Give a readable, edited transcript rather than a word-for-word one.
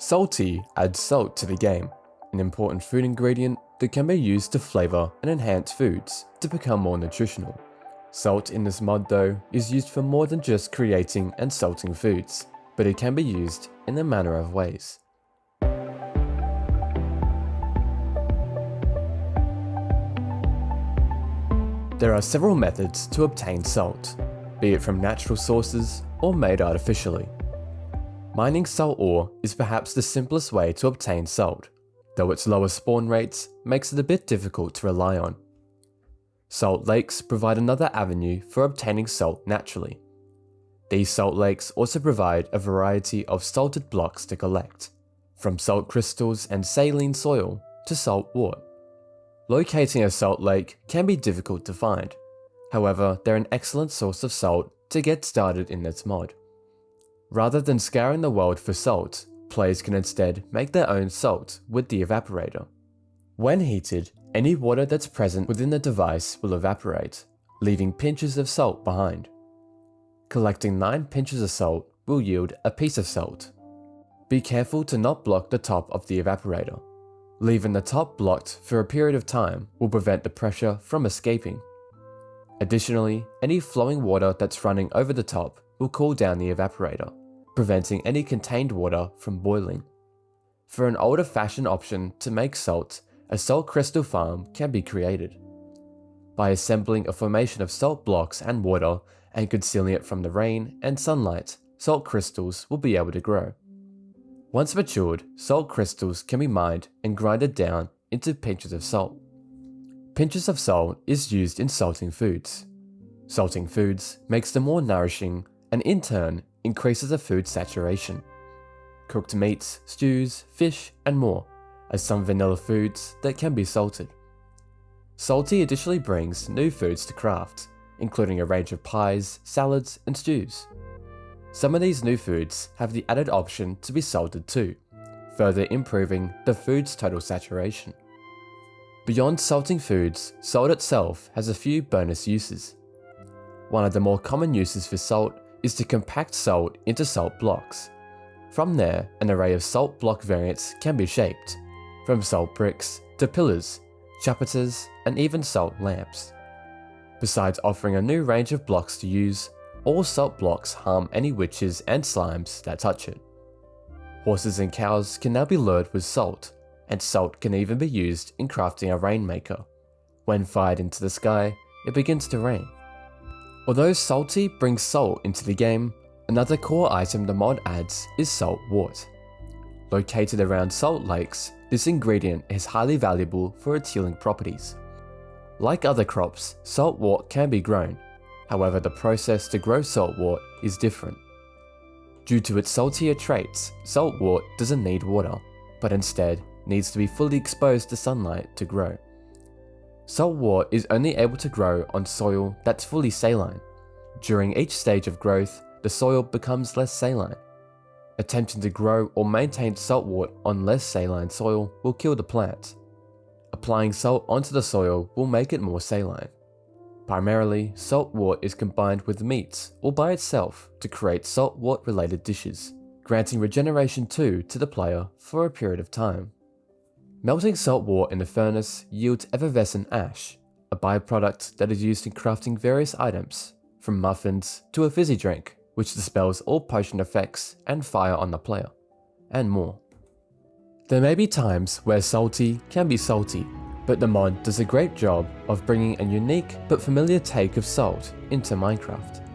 Salty adds salt to the game, an important food ingredient that can be used to flavour and enhance foods to become more nutritional. Salt in this mod though is used for more than just creating and salting foods, but it can be used in a manner of ways. There are several methods to obtain salt, be it from natural sources or made artificially. Mining salt ore is perhaps the simplest way to obtain salt, though its lower spawn rates makes it a bit difficult to rely on. Salt lakes provide another avenue for obtaining salt naturally. These salt lakes also provide a variety of salted blocks to collect, from salt crystals and saline soil to saltwort. Locating a salt lake can be difficult to find, however they're an excellent source of salt to get started in this mod. Rather than scouring the world for salt, players can instead make their own salt with the evaporator. When heated, any water that's present within the device will evaporate, leaving pinches of salt behind. Collecting 9 pinches of salt will yield a piece of salt. Be careful to not block the top of the evaporator. Leaving the top blocked for a period of time will prevent the pressure from escaping. Additionally, any flowing water that's running over the top will cool down the evaporator, preventing any contained water from boiling. For an older-fashioned option to make salt, a salt crystal farm can be created. By assembling a formation of salt blocks and water and concealing it from the rain and sunlight, salt crystals will be able to grow. Once matured, salt crystals can be mined and grinded down into pinches of salt. Pinches of salt is used in salting foods. Salting foods makes them more nourishing and in turn increases the food saturation. Cooked meats, stews, fish, and more are some vanilla foods that can be salted. Salty additionally brings new foods to craft, including a range of pies, salads, and stews. Some of these new foods have the added option to be salted too, further improving the food's total saturation. Beyond salting foods, salt itself has a few bonus uses. One of the more common uses for salt is to compact salt into salt blocks. From there, an array of salt block variants can be shaped, from salt bricks to pillars, chapiters, and even salt lamps. Besides offering a new range of blocks to use, all salt blocks harm any witches and slimes that touch it. Horses and cows can now be lured with salt, and salt can even be used in crafting a rainmaker. When fired into the sky, it begins to rain. Although Salty brings salt into the game, another core item the mod adds is saltwort. Located around salt lakes, this ingredient is highly valuable for its healing properties. Like other crops, saltwort can be grown, however the process to grow saltwort is different. Due to its saltier traits, saltwort doesn't need water, but instead needs to be fully exposed to sunlight to grow. Saltwort is only able to grow on soil that's fully saline. During each stage of growth, the soil becomes less saline. Attempting to grow or maintain saltwort on less saline soil will kill the plant. Applying salt onto the soil will make it more saline. Primarily, saltwort is combined with meats or by itself to create saltwort-related dishes, granting regeneration 2 to the player for a period of time. Melting saltwort in the furnace yields effervescent ash, a byproduct that is used in crafting various items, from muffins to a fizzy drink, which dispels all potion effects and fire on the player, and more. There may be times where salty can be salty, but the mod does a great job of bringing a unique but familiar take of salt into Minecraft.